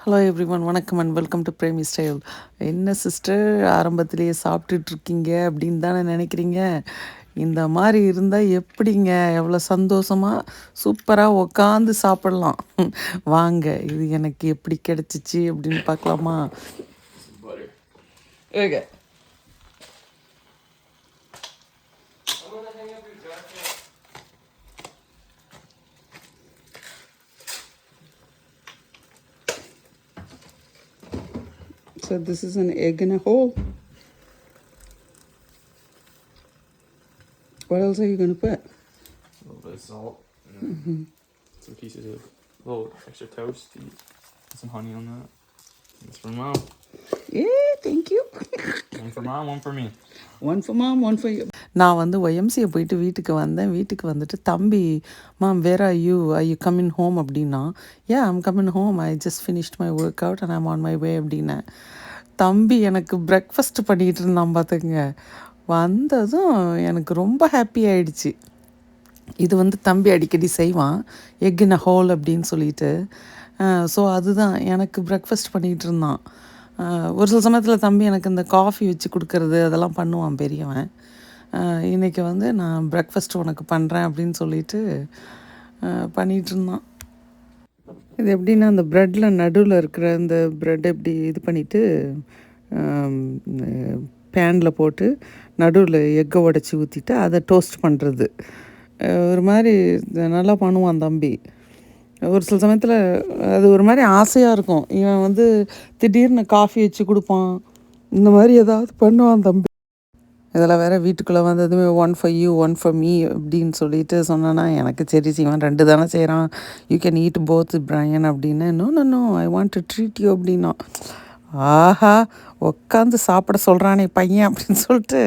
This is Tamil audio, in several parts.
ஹலோ எவ்ரிவன், வணக்கம் and welcome to Premi style. என்ன சிஸ்டர் ஆரம்பத்திலேயே சாப்பிட்டுட்ருக்கீங்க அப்படின்னு தானே நினைக்கிறீங்க? இந்த மாதிரி இருந்தால் எப்படிங்க? எவ்வளோ சந்தோஷமாக சூப்பராக உக்காந்து சாப்பிட்லாம். வாங்க, இது எனக்கு எப்படி கிடச்சிச்சு அப்படின்னு பார்க்கலாமா? Okay. So this is an egg in a hole. What else are you going to put? A little bit of salt, and some pieces of little extra toast to eat. Some honey on that. That's for mom. Yeah, thank you. One for mom, one for me. One for mom, one for you. நான் வந்து ஒய்எம்சியை போயிட்டு வீட்டுக்கு வந்தேன். வீட்டுக்கு வந்துட்டு தம்பி, ma'am where are you coming home அப்படின்னா, I'm coming home, I just finished my workout and I'm on my way அப்படின்னேன். தம்பி எனக்கு பிரேக்ஃபாஸ்ட் பண்ணிகிட்டு இருந்தான் பார்த்துங்க. வந்ததும் எனக்கு ரொம்ப ஹாப்பி ஆயிடுச்சு. இது வந்து தம்பி அடிக்கடி செய்வான், எக் இன் அ ஹோல் அப்படின்னு சொல்லிட்டு. ஸோ அதுதான் எனக்கு பிரேக்ஃபாஸ்ட் பண்ணிகிட்டு இருந்தான். ஒரு சில சமயத்தில் தம்பி எனக்கு இந்த காஃபி வச்சு கொடுக்கறது அதெல்லாம் பண்ணுவான் பெரியவன். இன்றைக்கி வந்து நான் பிரேக்ஃபாஸ்ட் உனக்கு பண்ணுறேன் அப்படின்னு சொல்லிட்டு பண்ணிகிட்டு இருந்தான். இது எப்படின்னா, அந்த ப்ரெட்டில் நடுவில் இருக்கிற இந்த ப்ரெட் எப்படி இது பண்ணிவிட்டு பேனில் போட்டு நடுவில் எக்கை உடச்சி ஊற்றிட்டு அதை டோஸ்ட் பண்ணுறது. ஒரு மாதிரி நல்லா பண்ணுவான் தம்பி. ஒரு சில சமயத்தில் அது ஒரு மாதிரி ஆசையாக இருக்கும். இவன் வந்து திடீர்னு காஃபி வச்சு கொடுப்பான், இந்த மாதிரி ஏதாவது பண்ணுவான் தம்பி. இதெல்லாம் வேறு வீட்டுக்குள்ளே வந்ததுமே one for you one for me அப்படின்னு சொல்லிட்டு சொன்னேன்னா, எனக்கு சரி செய்வான், 2 தானே செய்கிறான், you can eat both Brian அப்படின்னு. No I want to treat you அப்படின்னா, ஆஹா உட்காந்து சாப்பிட சொல்கிறானே பையன் அப்படின்னு சொல்லிட்டு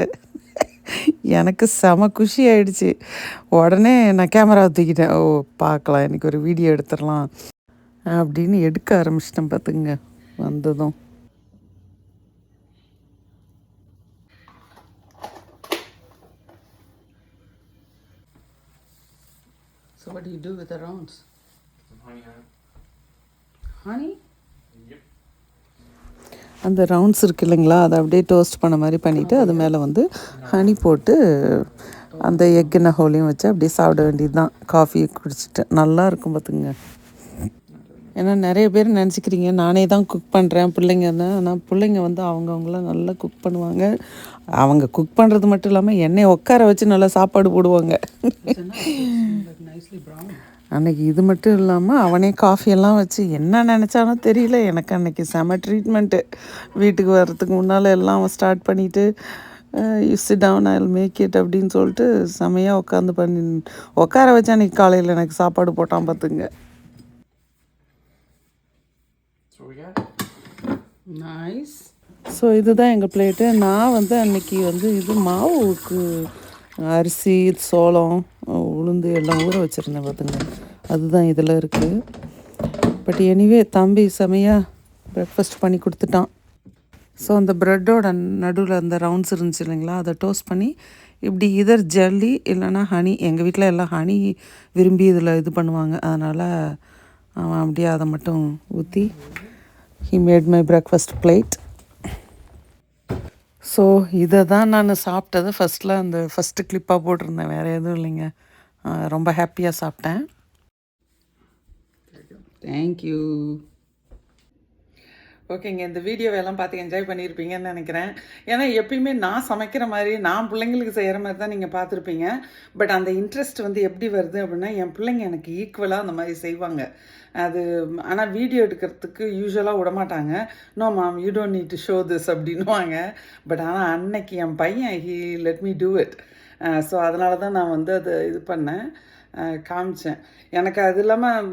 எனக்கு செம குஷி ஆயிடுச்சு. உடனே நான் கேமராவை தூக்கிட்டேன். பார்க்கலாம், இன்றைக்கி ஒரு வீடியோ எடுத்துடலாம் அப்படின்னு எடுக்க ஆரம்பிச்சிட்டேன் பார்த்துங்க வந்ததும். So what do you do with the rounds? Some honey on it. Honey? Yep. அந்த ரவுண்ட்ஸ் இருக்குது இல்லைங்களா, அதை அப்படியே டோஸ்ட் பண்ண மாதிரி பண்ணிவிட்டு அது மேலே வந்து ஹனி போட்டு அந்த எக்கின ஹோலையும் வச்சு அப்படியே சாப்பிட வேண்டியது தான். காஃபியை குடிச்சிட்டு நல்லா இருக்கும் பார்த்துங்க. ஏன்னா நிறைய பேர் நினச்சிக்கிறீங்க நானே தான் குக் பண்ணுறேன் பிள்ளைங்கன்னா. ஆனால் பிள்ளைங்க வந்து அவங்கவுங்களாம் நல்லா குக் பண்ணுவாங்க. அவங்க குக் பண்ணுறது மட்டும் இல்லாமல் என்னை உட்கார வச்சு நல்லா சாப்பாடு போடுவாங்க. அன்றைக்கி இது மட்டும் இல்லாமல் அவனே காஃபியெல்லாம் வச்சு என்ன நினச்சானோ தெரியல, எனக்கு அன்றைக்கி செம ட்ரீட்மெண்ட்டு. வீட்டுக்கு வர்றதுக்கு முன்னால் எல்லாம் ஸ்டார்ட் பண்ணிவிட்டு you sit down I will make it அப்படின்னு சொல்லிட்டு செமையாக உட்காந்து உட்கார வச்சு அன்றைக்கி காலையில் எனக்கு சாப்பாடு போட்டான் பார்த்துங்க. நைஸ். ஸோ இதுதான் எங்கள் பிளேட்டு. நான் வந்து அன்றைக்கி வந்து இது மாவுக்கு அரிசி, சோளம், உளுந்து எல்லாம் ஊற வச்சுருந்தேன் பார்த்துங்க. அதுதான் இதில் இருக்குது. பட் எனிவே தம்பி செமையாக பிரேக்ஃபாஸ்ட் பண்ணி கொடுத்துட்டான். ஸோ அந்த ப்ரெட்டோட நடுவில் அந்த ரவுண்ட்ஸ் இருந்துச்சு இல்லைங்களா, அதை டோஸ்ட் பண்ணி இப்படி இதர் ஜல்லி இல்லைனா ஹனி, எங்கள் வீட்டில் எல்லாம் ஹனி விரும்பி இதில் இது பண்ணுவாங்க. அதனால் அவன் அப்படியே அதை மட்டும் ஊற்றி he made my breakfast plate. So இதை தான் நான் சாப்பிட்டது ஃபஸ்ட்டில் அந்த ஃபஸ்ட்டு கிளிப்பாக போட்டிருந்தேன், வேறு எதுவும் இல்லைங்க. ரொம்ப ஹாப்பியாக சாப்பிட்டேன். தேங்க்யூ. ஓகேங்க, இந்த வீடியோவெல்லாம் பார்த்து என்ஜாய் பண்ணியிருப்பீங்கன்னு நினைக்கிறேன். ஏன்னா எப்பயுமே நான் சமைக்கிற மாதிரி நான் பிள்ளைங்களுக்கு செய்கிற மாதிரி தான் நீங்கள் பார்த்துருப்பீங்க. பட் அந்த இன்ட்ரெஸ்ட் வந்து எப்படி வருது அப்படின்னா, என் பிள்ளைங்க எனக்கு ஈக்குவலாக அந்த மாதிரி செய்வாங்க. அது ஆனால் வீடியோ எடுக்கிறதுக்கு யூஸ்வலாக விடமாட்டாங்க. No ma'am you don't need to show this அப்படின்வாங்க. பட் ஆனால் அன்னைக்கு என் பையன் he let me do it. So அதனால தான் நான் வந்து அதை இது பண்ணேன், காமிச்சேன். எனக்கு அது இல்லாமல்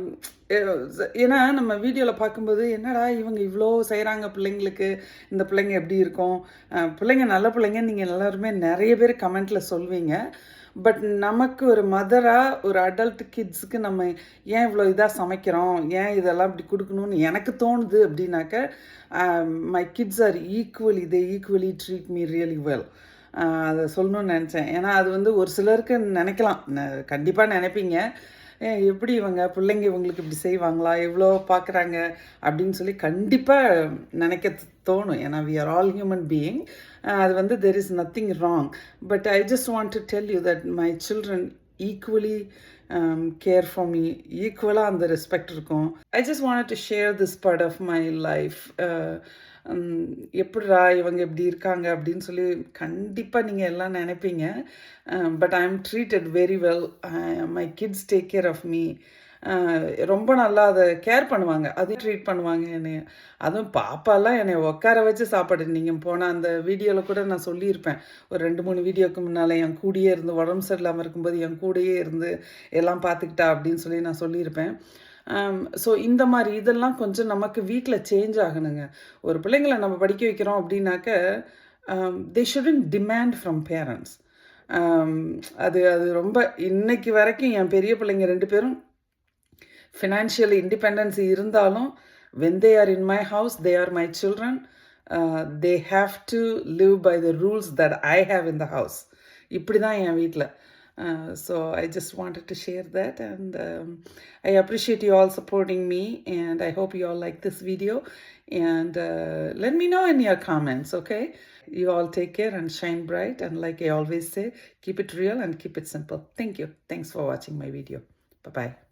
ஏன்னா நம்ம வீடியோவில் பார்க்கும்போது என்னடா இவங்க இவ்வளோ செய்கிறாங்க பிள்ளைங்களுக்கு, இந்த பிள்ளைங்க எப்படி இருக்கும், பிள்ளைங்க நல்ல பிள்ளைங்க நீங்கள் எல்லாருமே நிறைய பேர் கமெண்ட்டில் சொல்வீங்க. பட் நமக்கு ஒரு மதராக ஒரு அடல்ட் கிட்ஸுக்கு நம்ம ஏன் இவ்வளோ இதாக சமைக்கிறோம், ஏன் இதெல்லாம் இப்படி கொடுக்கணும்னு எனக்கு தோணுது அப்படின்னாக்க, my kids are equally treat me really well. அதை சொல்லணும்னு நினச்சேன். ஏன்னா அது வந்து ஒரு சிலருக்கு நினைக்கலாம், கண்டிப்பாக நினைப்பீங்க, எப்படி இவங்க பிள்ளைங்க இவங்களுக்கு இப்படி செய்வாங்களா, எவ்வளோ பார்க்குறாங்க அப்படின்னு சொல்லி கண்டிப்பாக நினைக்க தோணும். ஏன்னா we are all human being. அது வந்து there is nothing wrong. But I just want to tell you that my children equally care for me. ஈக்குவலாக அந்த ரெஸ்பெக்ட் இருக்கும். I just want to share this part of my life. எப்படிடா இவங்க இப்படி இருக்காங்க அப்படின்னு சொல்லி கண்டிப்பாக நீங்கள் எல்லாம் நினைப்பீங்க. But I am treated very well. My kids take care of me. ரொம்ப நல்லா அதை கேர் பண்ணுவாங்க, அது ட்ரீட் பண்ணுவாங்க என்னைய. அதுவும் பாப்பாலாம் என்னை உட்கார வச்சு சாப்பாடு, நீங்கள் போன அந்த வீடியோவில் கூட நான் சொல்லியிருப்பேன், ஒரு 2-3 வீடியோக்கு முன்னால் என் கூடயே இருந்து, உடம்பு சரியில்லாமல் இருக்கும்போது என் கூடயே இருந்து எல்லாம் பார்த்துக்கிட்டா அப்படின்னு சொல்லி நான் சொல்லியிருப்பேன். ஸோ இந்த மாதிரி இதெல்லாம் கொஞ்சம் நமக்கு வீட்டில் சேஞ்ச் ஆகணுங்க. ஒரு பிள்ளைங்களை நம்ம படிக்க வைக்கிறோம் அப்படின்னாக்க தே ஷுடன்ட் டிமாண்ட் ஃப்ரம் பேரண்ட்ஸ். அது அது ரொம்ப இன்னைக்கு வரைக்கும் என் பெரிய பிள்ளைங்க 2 பேரும் ஃபினான்ஷியல் இண்டிபெண்டன்ஸ் இருந்தாலும் when they are in my house, they are my children. They have to live by the rules that I have in the house. இப்படி தான் என் வீட்டில். So I just wanted to share that, and I appreciate you all supporting me, and I hope you all like this video, and let me know in your comments, okay? You all take care and shine bright, and like I always say, keep it real and keep it simple. Thank you. Thanks for watching my video. Bye-bye.